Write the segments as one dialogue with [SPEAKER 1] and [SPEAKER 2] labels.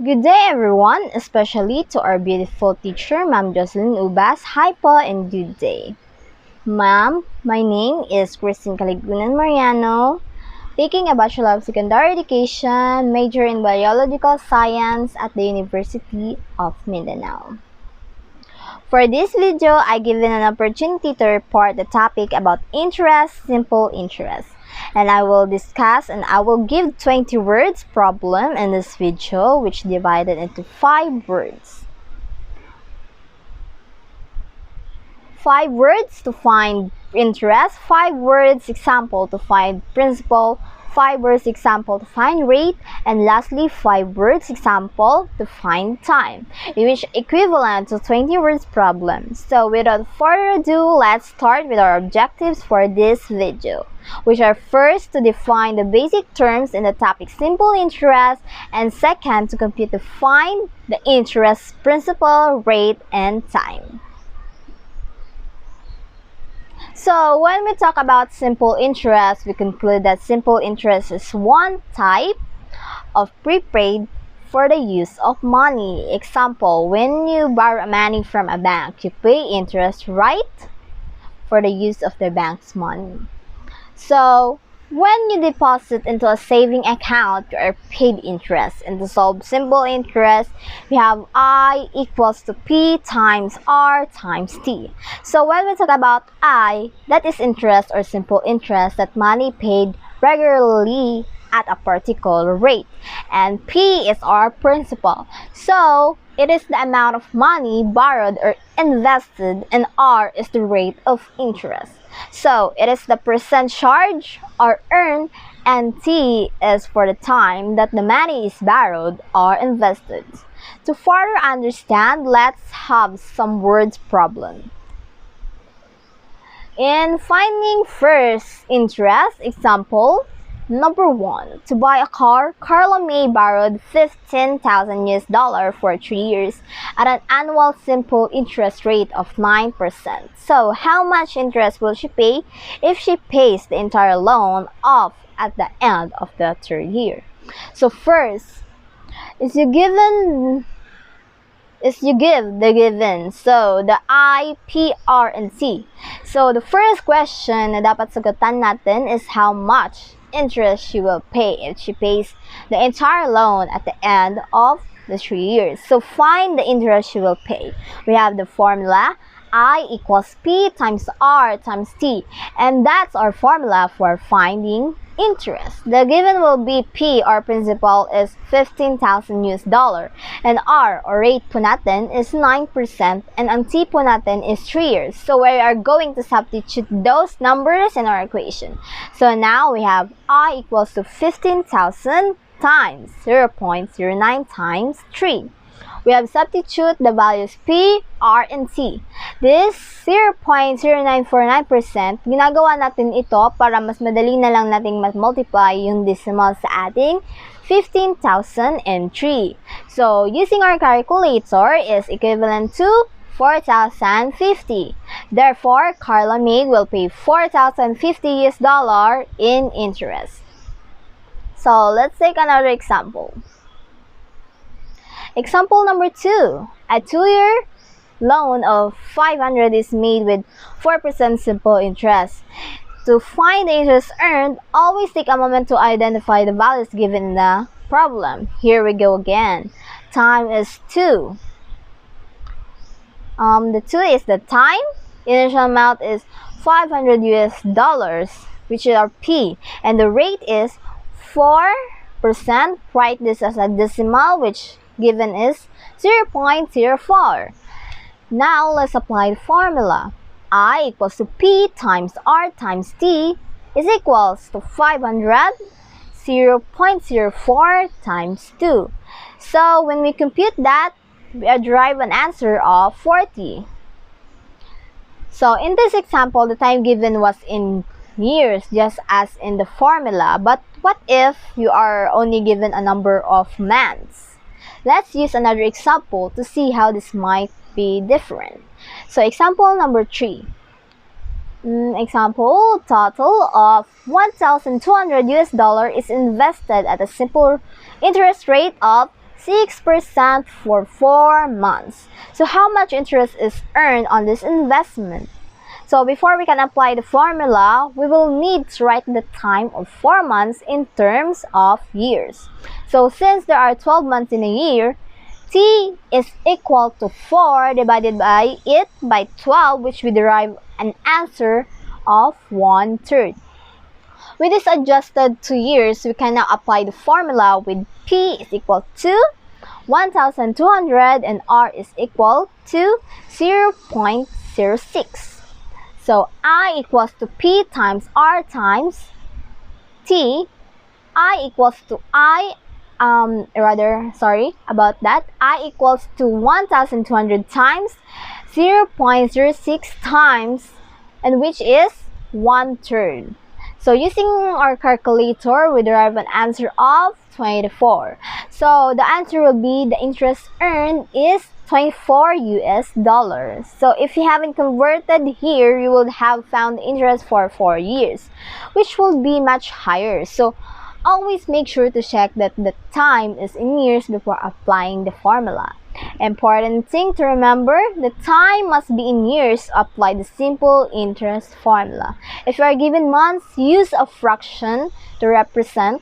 [SPEAKER 1] Good day everyone, especially to our beautiful teacher, Ma'am Jocelyn Ubas. Hi po and good day. Ma'am, my name is Christine Caligunan Mariano, taking a Bachelor of Secondary Education, major in Biological Science at the University of Mindanao. For this video, I given an opportunity to report the topic about interest, simple interest. And I will discuss and I will give 20 words problem in this video, which divided into 5 words. 5 words to find interest, 5 words example to find principal, 5 words example to find rate, and lastly 5 words example to find time, which equivalent to 20 words problem. So without further ado, let's start with our objectives for this video, which are first to define the basic terms in the topic simple interest, and second to compute to find the interest principal, rate, and time. So when we talk about simple interest, we conclude that simple interest is one type of prepaid for the use of money. Example, when you borrow money from a bank, you pay interest, right? For the use of the bank's money. So when you deposit into a saving account, you are paid interest. And to solve simple interest, we have I equals to P times R times T. So when we talk about I, that is interest or simple interest, that money paid regularly at a particular rate. And P is our principal. So it is the amount of money borrowed or invested, and R is the rate of interest. So it is the percent charged or earned, and T is for the time that the money is borrowed or invested. To further understand, let's have some words problem. In finding first interest, example, number 1. To buy a car, Carla May borrowed $15,000 for 3 years at an annual simple interest rate of 9%. So, how much interest will she pay if she pays the entire loan off at the end of the 3rd year? So, first, is you give the given. So, the I, P, R, and T. So, the first question na dapat sagutan natin is how much interest she will pay if she pays the entire loan at the end of the 3 years. So, find the interest she will pay. We have the formula I equals P times R times T, and that's our formula for finding interest. The given will be P, our principal, is $15,000, and R, or rate po natin, is 9%, and ang T po natin is 3 years. So we are going to substitute those numbers in our equation. So now we have I equals to 15,000 times 0.09 times 3. We have substitute the values P, R, and T. This 0.0949%, ginagawa natin ito para mas madali na lang nating multiply yung decimal sa ating 15,003. So, using our calculator is equivalent to 4,050. Therefore, Carla May will pay $4,050 in interest. So, let's take another example. Example number 2. A 2-year loan of $500 is made with 4% simple interest. To find the interest earned, always take a moment to identify the values given in the problem. Here we go again. Time is 2. The 2 is the time. Initial amount is $500, which is our P. And the rate is 4%. Write this as a decimal, which given is 0.04. Now let's apply the formula. I equals to P times R times T is equals to 500, 0.04 times 2. So when we compute that, we derive an answer of 40. So in this example, the time given was in years, just as in the formula. But what if you are only given a number of months? Let's use another example to see how this might be different. So example number 3. Example, total of $1,200 is invested at a simple interest rate of 6% for 4 months. So how much interest is earned on this investment? So before we can apply the formula, we will need to write the time of 4 months in terms of years. So since there are 12 months in a year, T is equal to 4 divided by it by 12, which we derive an answer of 1/3. With this adjusted to years, we can now apply the formula with P is equal to 1,200 and R is equal to 0.06. So I equals to P times R times T. I equals to I equals to 1,200 times 0.06 times, and which is 1/3. So using our calculator, we derive an answer of 24. So the answer will be the interest earned is $24. So if you haven't converted here, you would have found the interest for 4 years, which will be much higher. So always make sure to check that the time is in years before applying the formula. Important thing to remember, the time must be in years to apply the simple interest formula. If you are given months, use a fraction to represent.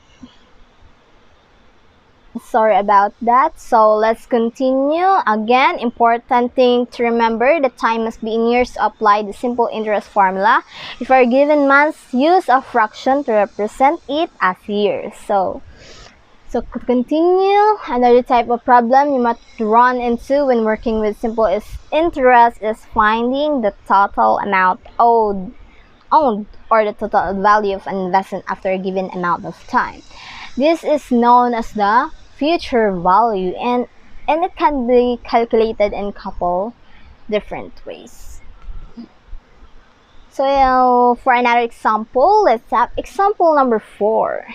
[SPEAKER 1] Sorry about that. So let's continue. Again, important thing to remember, the time must be in years to apply the simple interest formula. If you are given months, use a fraction to represent it as years. So to continue, another type of problem you must run into when working with simple interest is finding the total amount owned or the total value of an investment after a given amount of time. This is known as the future value, and it can be calculated in a couple different ways. So for another example, let's have example number 4.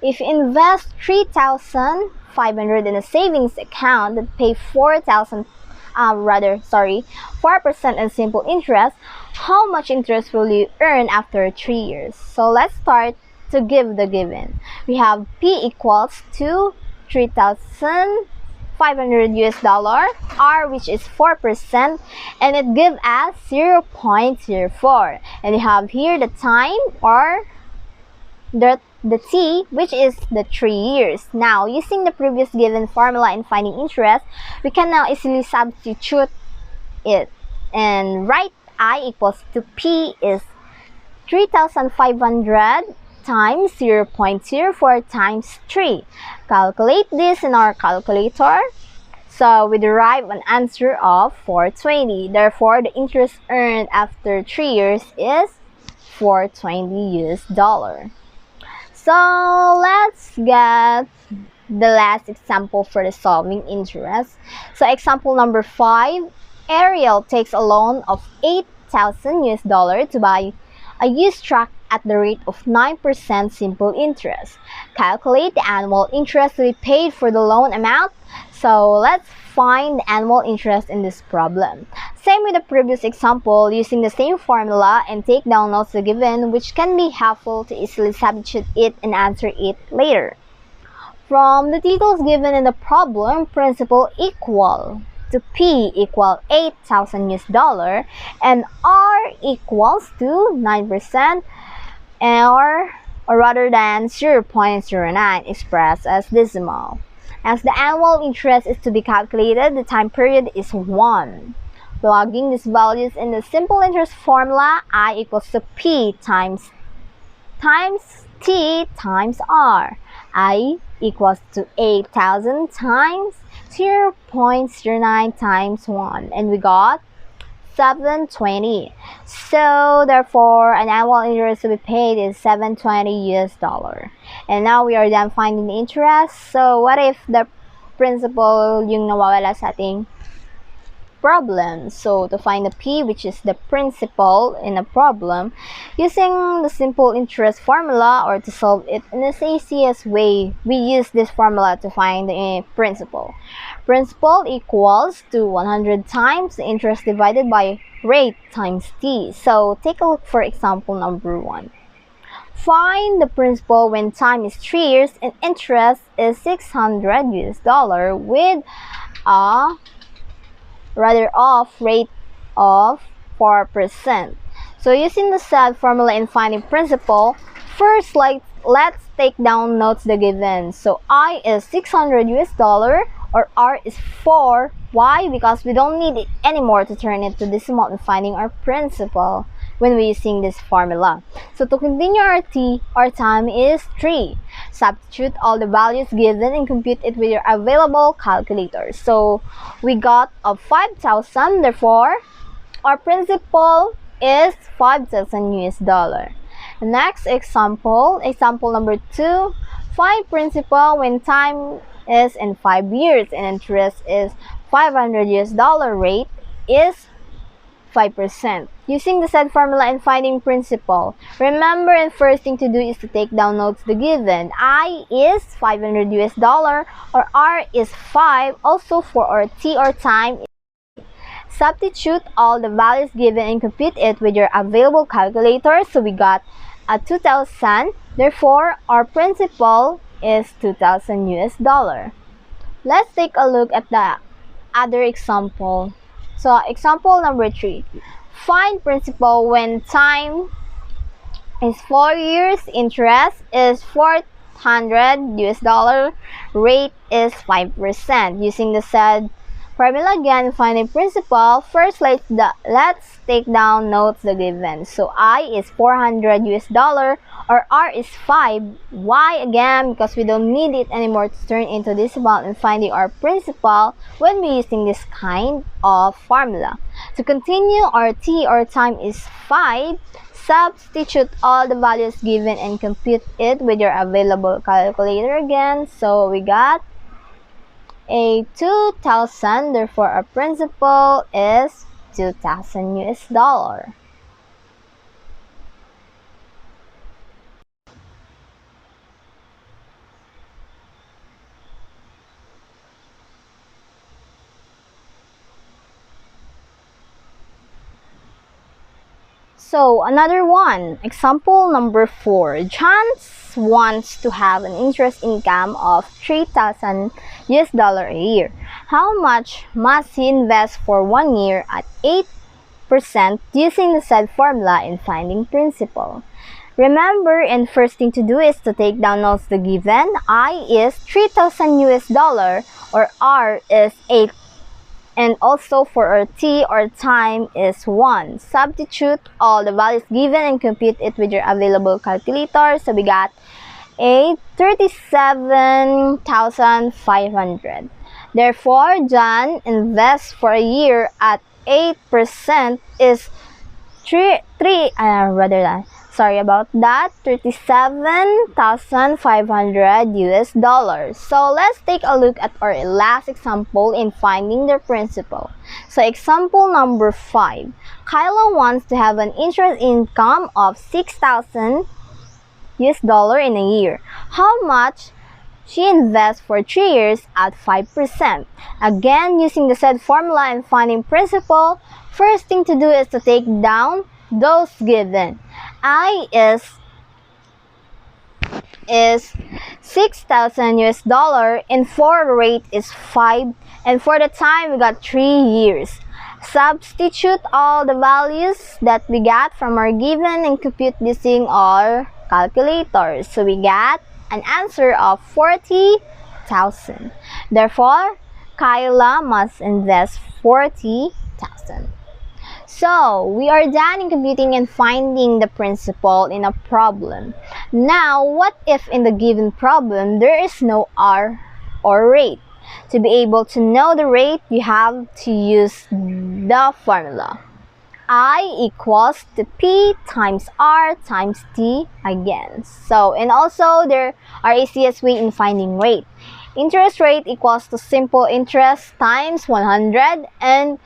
[SPEAKER 1] If you invest 3,500 in a savings account that pay 4% in simple interest, how much interest will you earn after 3 years? So let's start to give the given. We have P equals to 3,500 US dollar, R which is 4%, and it gives us 0.04. And you have here the time or the T, which is the 3 years. Now, using the previous given formula in finding interest, we can now easily substitute it and write I equals to P is 3,500 times 0.04 times 3. Calculate this in our calculator. So we derive an answer of 420. Therefore, the interest earned after 3 years is $420 US. So let's get the last example for the solving interest. So example number 5, Ariel takes a loan of 8,000 US dollar to buy a used truck at the rate of 9% simple interest. Calculate the annual interest to be paid for the loan amount. So let's find the annual interest in this problem. Same with the previous example, using the same formula and take down notes the given, which can be helpful to easily substitute it and answer it later. From the details given in the problem, principal equal to P equal 8,000 US dollar and R equals to 9% or rather than 0.09 expressed as decimal. As the annual interest is to be calculated, the time period is 1. Plugging these values in the simple interest formula, I equals to P times T times R. I equals to 8,000 times 0.09 times 1, and we got 720. So therefore, an annual interest to be paid is $720 US. And now we are done finding the interest. So what if the principal yung nawawala sa ating problem? So to find the P, which is the principal in a problem, using the simple interest formula or to solve it in the easiest way, we use this formula to find the principal. Principal equals to 100 times the interest divided by rate times T. So take a look for example number 1. Find the principal when time is 3 years and interest is $600 with a rather off rate of 4%. So using the said formula in finding principal, first let's take down notes the given. So I is $600 or R is 4. Why? Because we don't need it anymore to turn it to decimal in finding our principal when we're using this formula. So to continue our time is 3. Substitute all the values given and compute it with your available calculator. So we got a 5,000, therefore our principal is 5,000 US dollar. Next example number 2. Find principal when time is in 5 years and interest is 500 US dollar, rate is 5%. Using the said formula and finding principal. Remember, the first thing to do is to take down notes the given. I is 500 US dollar or R is 5. Also for our T or time, substitute all the values given and compute it with your available calculator. So we got a 2,000. Therefore, our principal is 2,000 US dollar. Let's take a look at the other example. So example number 3. Find principal when time is 4 years, interest is 400 US dollar, rate is 5%. Using the said formula again, finding principal, first let's take down notes the given. So I is 400 US dollar or R is 5. Why? Again, because we don't need it anymore to turn into decimal and finding our principal when we're using this kind of formula. To continue, our T or time is 5. Substitute all the values given and compute it with your available calculator again. So we got a 2,000, therefore our principal is 2,000 US dollar. So another one, example number 4. John wants to have an interest income of 3,000 US dollar a year. How much must he invest for 1 year at 8% using the said formula in finding principal? Remember, and first thing to do is to take down notes the given. I is 3,000 US dollar or R is 8. And also for our T or time is 1. Substitute all the values given and compute it with your available calculator. So we got a 37,500. Therefore, John invests for a year at 8% is 37,500 US dollars. So let's take a look at our last example in finding the principal. So example number 5. Kyla wants to have an interest income of 6,000 US dollar in a year. How much she invests for 3 years at 5%. Again, using the said formula and finding principal, first thing to do is to take down those given. I is 6,000 US dollar and for the rate is 5, and for the time we got 3 years. Substitute all the values that we got from our given and compute using our calculator. So we got an answer of 40,000. Therefore, Kyla must invest 40,000. So, we are done in computing and finding the principal in a problem. Now, what if in the given problem there is no R or rate? To be able to know the rate, you have to use the formula. I equals to P times R times T again. So, and also there are easiest way in finding rate. Interest rate equals to simple interest times 100 and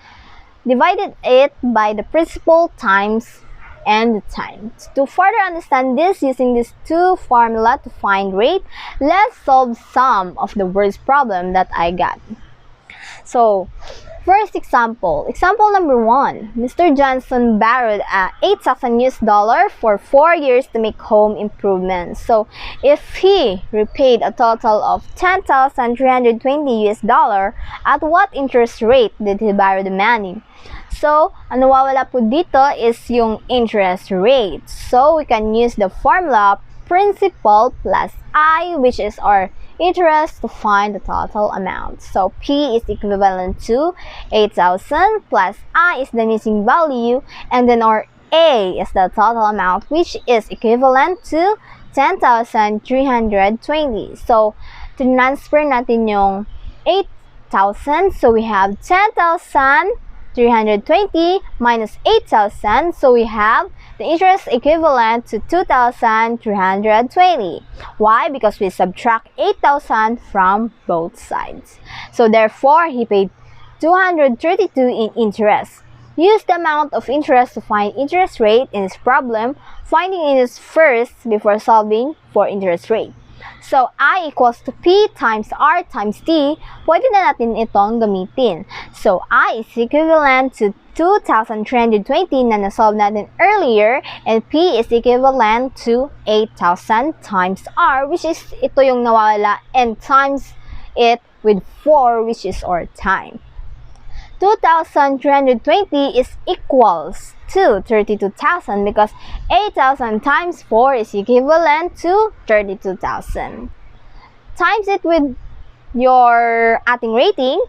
[SPEAKER 1] divided it by the principal times and the time. To further understand this using these two formula to find rate, let's solve some of the words problem that I got. So, First example number 1. Mr. Johnson borrowed $8,000 for 4 years to make home improvements. So, if he repaid a total of $10,320 at what interest rate did he borrow the money? So, ang nawawala po dito is yung interest rate. So, we can use the formula principal plus I, which is our interest, to find the total amount. So, P is equivalent to 8,000 plus I is the missing value, and then our A is the total amount, which is equivalent to 10,320. So, transfer natin yung 8,000. So, we have 10,320 minus 8,000. So, we have the interest equivalent to 2,320. Why? Because we subtract 8,000 from both sides. So therefore, he paid 232 in interest. Use the amount of interest to find interest rate in this problem. Finding interest first before solving for interest rate. So, I equals to P times R times T. Pwede na natin itong gamitin. So, I is equivalent to 2,320 na nasolve natin earlier, and P is equivalent to 8,000 times R, which is ito yung nawawala, and times it with 4, which is our time. 2,320 is equals to 32,000 because 8,000 times 4 is equivalent to 32,000. Times it with your ating rating,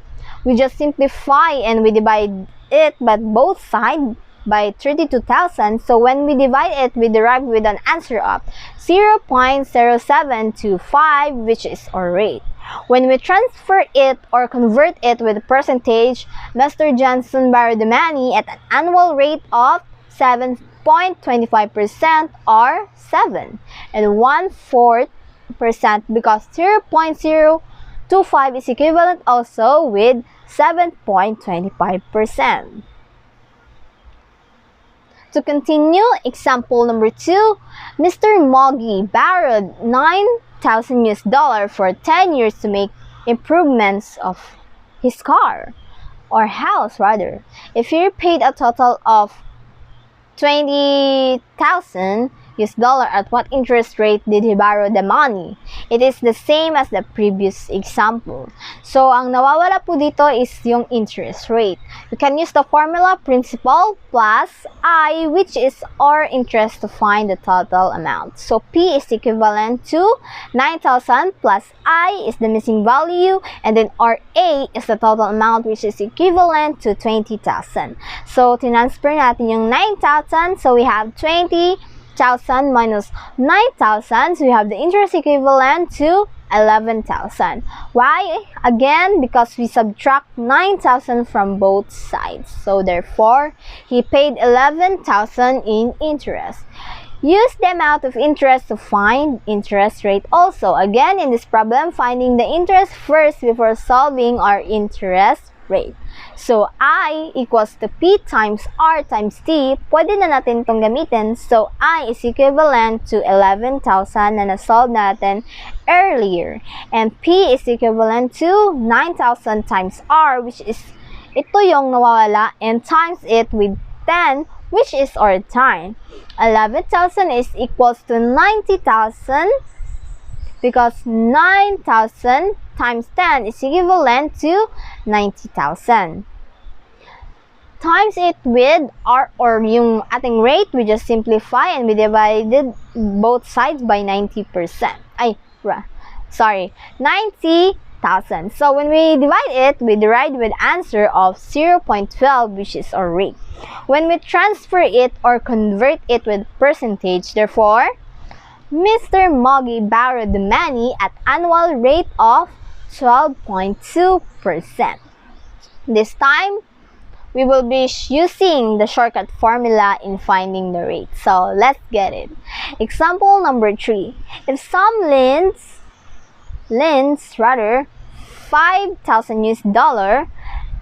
[SPEAKER 1] we just simplify and we divide it by both sides by 32,000. So when we divide it, we derive with an answer of 0.0725, which is our rate. When we transfer it or convert it with percentage, Mr. Johnson borrowed the money at an annual rate of 7.25% or 7 and 1/4% because 0.025 is equivalent also with 7.25%. To continue, example number 2, Mr. Moggy borrowed $9,000 for 10 years to make improvements of his car or house rather. If he repaid a total of $20,000 at what interest rate did he borrow the money? It is the same as the previous example. So, ang nawawala po dito is yung interest rate. We can use the formula principal plus I, which is our interest to find the total amount. So, P is equivalent to 9,000 plus I is the missing value, and then our A is the total amount, which is equivalent to 20,000. So, tinransfer natin yung 9,000. So, we have 20,000 minus 9,000, so we have the interest equivalent to 11,000. Why? Again, because we subtract 9,000 from both sides. So therefore, he paid 11,000 in interest. Use the amount of interest to find interest rate also. Again, in this problem, finding the interest first before solving our interest rate. So, I equals to P times R times T. Pwede na natin itong gamitin. So, I is equivalent to 11,000 na nasolve natin earlier. And P is equivalent to 9,000 times R, which is ito yung nawawala, and times it with 10, which is our time. 11,000 is equals to 90,000 because 9,000 times 10 is equivalent to 90,000. Times it with R or yung ating rate, we just simplify and we divided both sides by 90%. 90,000. So when we divide it, we derive with answer of 0.12, which is our rate. When we transfer it or convert it with percentage, therefore, Mr. Moggy borrowed the money at annual rate of 12.2%. This time, we will be using the shortcut formula in finding the rate. So, let's get it. Example number 3. If some lends $5,000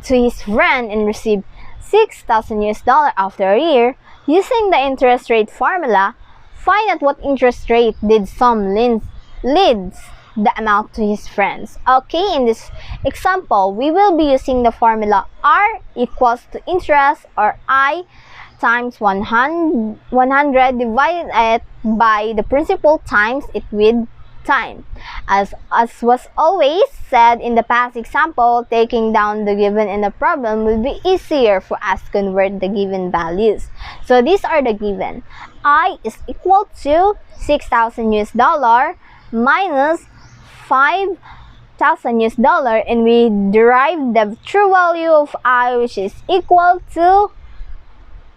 [SPEAKER 1] to his friend and receive $6,000 after a year, using the interest rate formula, find at what interest rate did some lends the amount to his friends. Okay, in this example, we will be using the formula R equals to interest, or I times 100 divided it by the principal times it with time. As was always said in the past example, taking down the given in the problem will be easier for us to convert the given values. So these are the given. I is equal to 6,000 US dollar minus 5,000 US dollar, and we derive the true value of I, which is equal to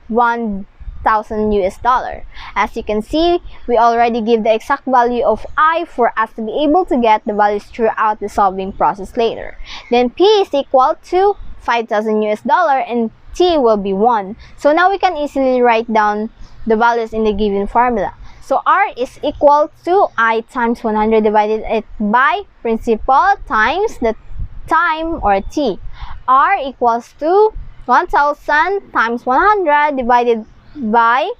[SPEAKER 1] 1,000 US dollar. As you can see, we already give the exact value of I for us to be able to get the values throughout the solving process later. Then P is equal to 5,000 US dollar and T will be 1. So now we can easily write down the values in the given formula. So R is equal to I times 100 divided it by principal times the time, or T. R equals to 1,000 times 100 divided by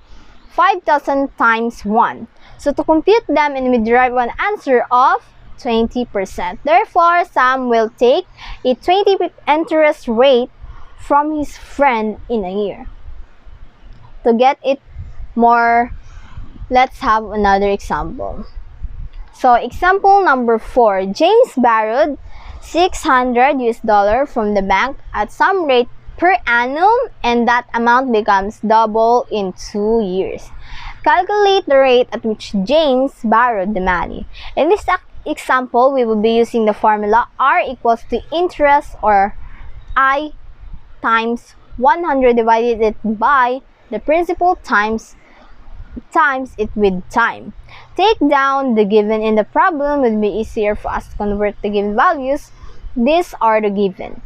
[SPEAKER 1] 5,000 times 1. So to compute them, and we derive an answer of 20%. Therefore, Sam will take a 20% interest rate from his friend in a year. To get it more, let's have another example. So example number 4, James borrowed 600 US dollar from the bank at some rate per annum, and that amount becomes double in 2 years. Calculate the rate at which James borrowed the money. In this example, we will be using the formula R equals to interest, or I times 100 divided it by the principal times it with time. Take down the given in the problem will be easier for us to convert the given values. These are the given.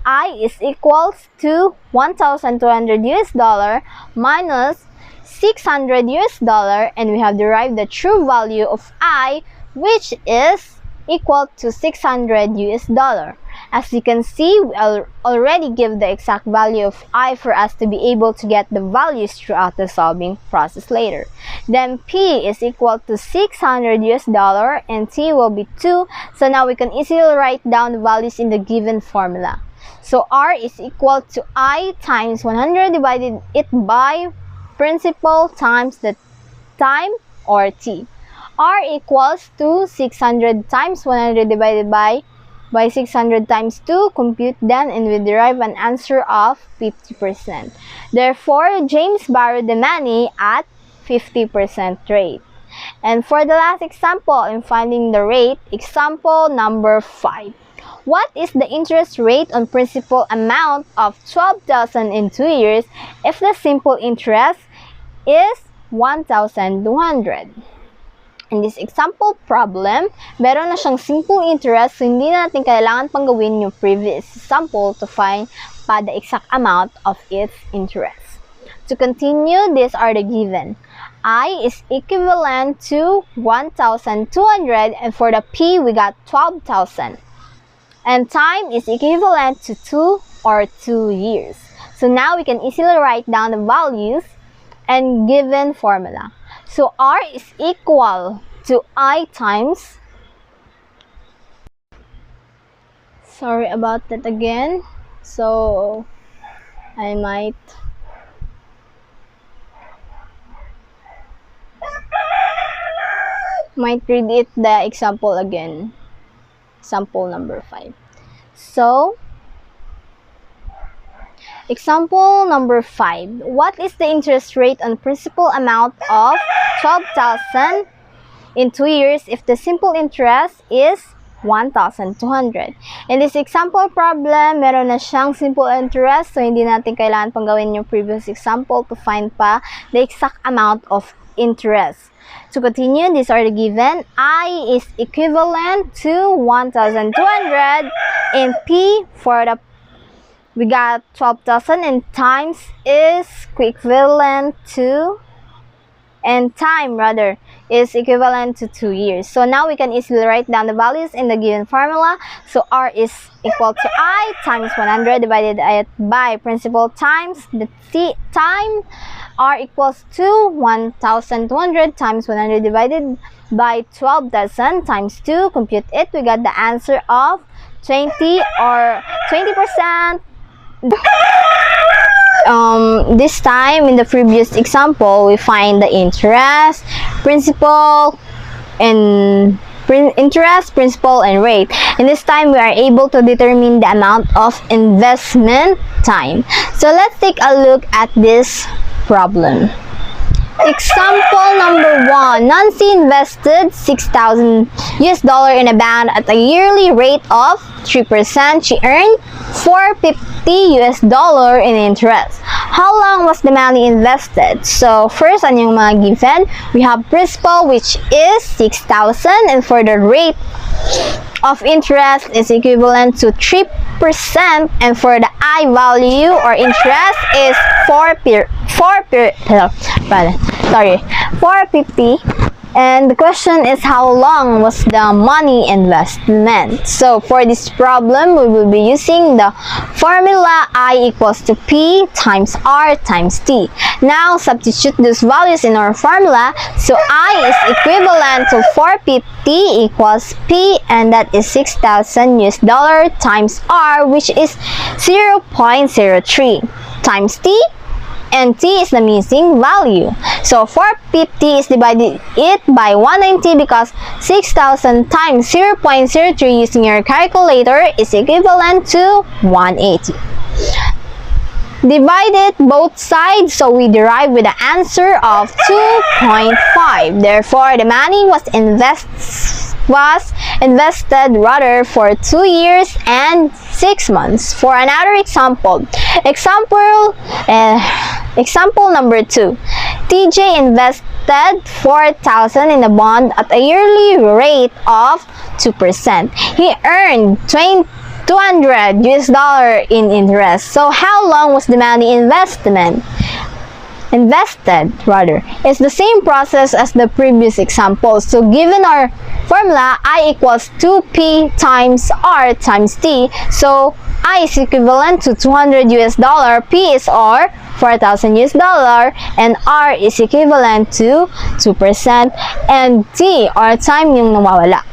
[SPEAKER 1] I is equals to 1,200 US dollar minus 600 US dollar, and we have derived the true value of I, which is equal to 600 US dollar. As you can see, we already give the exact value of I for us to be able to get the values throughout the solving process later. Then P is equal to 600 US dollar and T will be 2. So now we can easily write down the values in the given formula. So R is equal to I times 100 divided it by principal times the time, or T. R equals to 600 times 100 divided by 600 times 2, compute them, and we derive an answer of 50%. Therefore, James borrowed the money at 50% rate. And for the last example in finding the rate, example number 5. What is the interest rate on principal amount of 12,000 in 2 years if the simple interest is 1,200? In this example problem, meron na siyang simple interest, so hindi natin kailangan pang gawin yung previous example to find pa the exact amount of its interest. To continue, these are the given. I is equivalent to 1,200, and for the P, we got 12,000. And time is equivalent to 2 or 2 years. So now we can easily write down the values and given formula. So R is equal to I times, sorry about that again, so I might read it the example again. Example number 5. So example number 5. What is the interest rate on principal amount of 12,000 in 2 years if the simple interest is 1,200? In this example problem, meron na siyang simple interest, so hindi natin kailangan pang gawin yung previous example to find pa the exact amount of interest. To continue, these are the given. I is equivalent to 1,200, and P for the we got 12,000, and times is equivalent to, and time rather is equivalent to 2 years. So now we can easily write down the values in the given formula. So R is equal to I times 100 divided by principal times the T time. R equals to 1,200 times 100 divided by 12,000 times 2. Compute it. We got the answer of 20 or 20%. This time in the previous example, we find the interest, principal, and principal, and rate. And this time, we are able to determine the amount of investment time. So let's take a look at this problem. Example number 1. Nancy invested $6,000 in a bond at a yearly rate of 3%. She earned $450 in interest. How long was the money invested? So first, on yung mga given, we have principal, which is 6,000, and for the rate of interest is equivalent to 3%, and for the I value or interest is 450. And the question is, how long was the money investment? So for this problem, we will be using the formula I equals to P times R times T. Now substitute those values in our formula. So I is equivalent to 450 equals P, and that is $6,000 times R, which is 0.03 times T, and T is the missing value. So 450 is divided by 190 because 6,000 times 0.03 using your calculator is equivalent to 180. Divided both sides, so we derive with the answer of 2.5. Therefore, the money was invested rather for 2 years and 6 months. For another example, example number 2. TJ invested 4,000 in a bond at a yearly rate of 2%. He earned $200 in interest. So how long was the money invested? It's the same process as the previous example. So given our formula, I equals 2P times R times T. So I is equivalent to $200, P is R, $4,000, and R is equivalent to 2%, and T or time yung nawawala.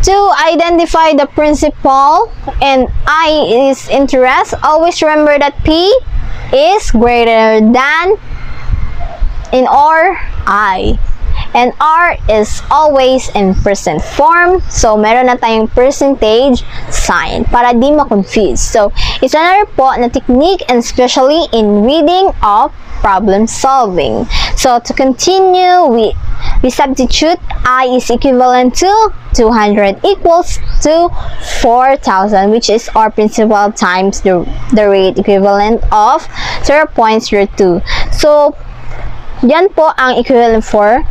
[SPEAKER 1] To identify the principal and I is interest, always remember that P is greater than in or I. And R is always in percent form. So, meron na tayong percentage sign para di ma-confuse. So, it's another po na technique, and especially in reading of problem solving. So, to continue, we substitute I is equivalent to 200 equals to 4,000, which is our principal times the rate equivalent of 0.02. So, yan po ang equivalent for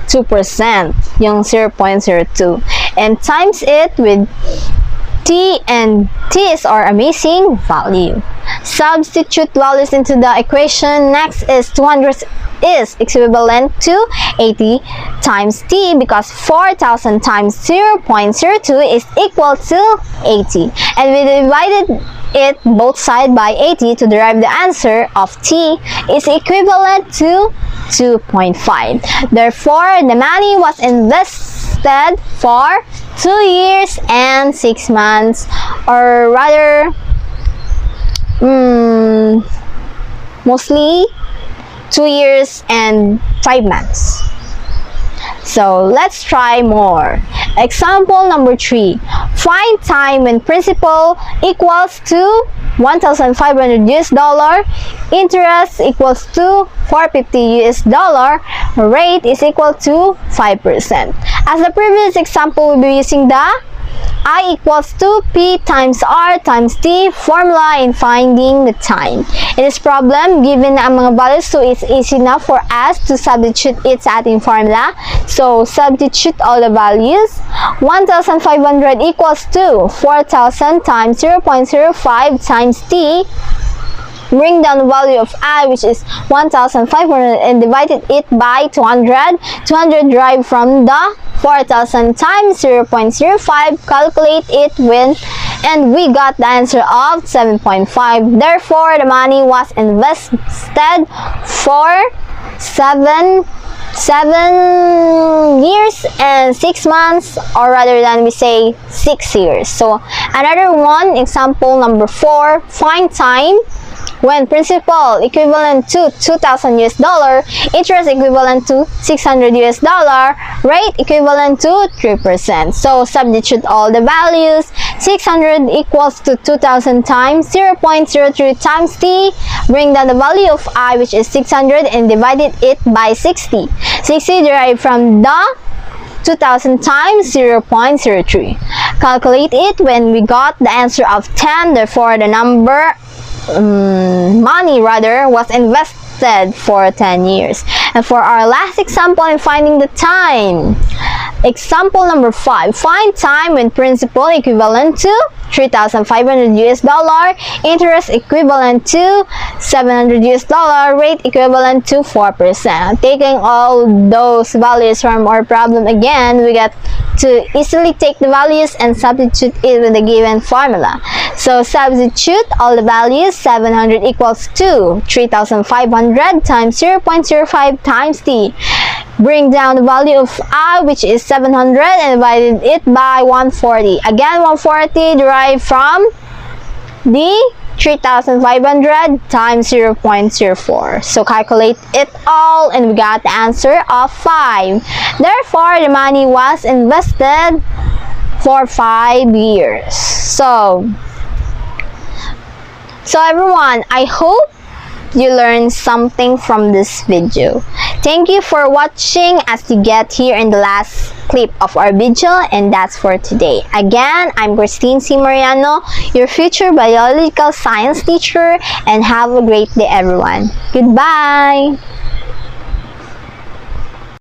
[SPEAKER 1] 2%, yung 0.02. And times it with T, and T is our amazing value. Substitute values into the equation. Next is 200 is equivalent to 80 times T, because 4,000 times 0.02 is equal to 80. And we divided it both sides by 80 to derive the answer of T is equivalent to 2.5. Therefore, the money was invested for 2 years and 6 months, or rather, mostly 2 years and 5 months. So let's try more. Example number 3. Find time when principal equals to $1,500, interest equals to $450, rate is equal to 5%. As the previous example, we'll be using the I equals to P times R times T formula in finding the time. In this problem, given ang mga values, so it's easy enough for us to substitute it sa ating formula. So, substitute all the values. 1,500 equals to 4,000 times 0.05 times T. Bring down the value of I, which is 1,500, and divided it by 200. 200 derived from the 4,000 times 0.05. Calculate it and we got the answer of 7.5. Therefore, the money was invested for 7 years and 6 months, or rather than we say 6 years. So another one, example number 4, find time when principal equivalent to 2,000 US dollar, interest equivalent to 600 US dollar, rate equivalent to 3%. So substitute all the values. 600 equals to 2,000 times 0.03 times t. Bring down the value of I, which is 600, and divided it by 60. 60 derived from the 2,000 times 0.03. Calculate it when we got the answer of 10. Therefore, the money was invested for 10 years. And for our last example in finding the time, example number 5, find time when principal equivalent to 3,500 US dollar, interest equivalent to 700 US dollar, rate equivalent to 4%. Taking all those values from our problem again, we get to easily take the values and substitute it with the given formula. So substitute all the values. 700 equals to 3,500 times 0.05 times t. Bring down the value of I, which is 700, and divided it by 140. Again, 140 derived from the 3,500 times 0.04. So calculate it all, and we got the answer of 5. Therefore, the money was invested for 5 years. So everyone, I hope you learned something from this video. Thank you for watching as you get here in the last clip of our video, and that's for today. Again, I'm Christine C. Mariano, your future biological science teacher, and have a great day, everyone. Goodbye!